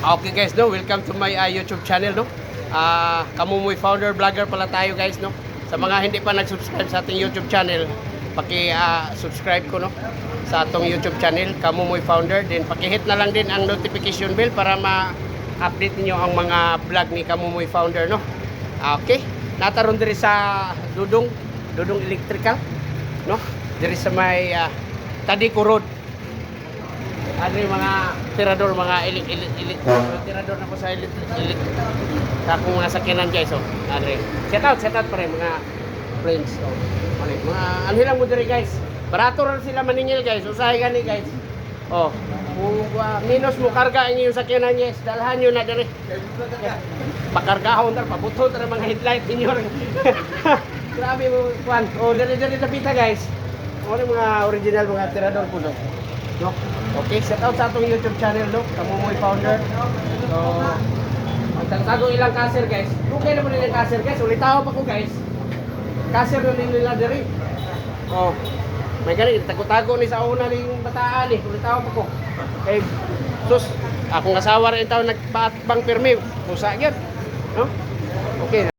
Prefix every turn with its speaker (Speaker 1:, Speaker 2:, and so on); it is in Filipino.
Speaker 1: Okay guys, no, welcome to my YouTube channel, no. Kamumoy founder vlogger pala tayo guys, no. Sa mga hindi pa nag-subscribe sa ating YouTube channel, paki-subscribe ko, no, sa atong YouTube channel Kamumoy founder. Then paki-hit na lang din ang notification bell para ma-update niyo ang mga vlog ni Kamumoy founder, no. Okay, nataron diri sa Dudong Electrical, no. Diri sa may Tadico Road. Ano yung mga tirador, mga tirador na po sa sa akong mga sakyanan guys, oh. Ano rin. Set out pa rin mga friends, oh. Ano, mga anhilang mo diri guys. Barato rin sila maningil guys. Usahay gani guys. Oh, minus mo karga ang iyong sakyanan guys. Dalhan nyo na diri. Pakargahon tar, pabuto tar mga headlight ninyo. Grabe mo, Juan. Oh, dali tapita guys. Ano mga original mga tirador po, no? No? Okay, set out sa atong YouTube channel, no? Kamumoy founder. So, magtagtago ilang kaser, guys. Okay na po nilang kaser, guys. Ulitaw pa ko, guys. Kaser na nila diri. Oh, may galing. Tago-tago ni sa una ng bataan, eh. Ulitaw pa ko. Okay, sus, akong asawa rin tao nagpatbang pirmi. Pusa, yun. No? Okay.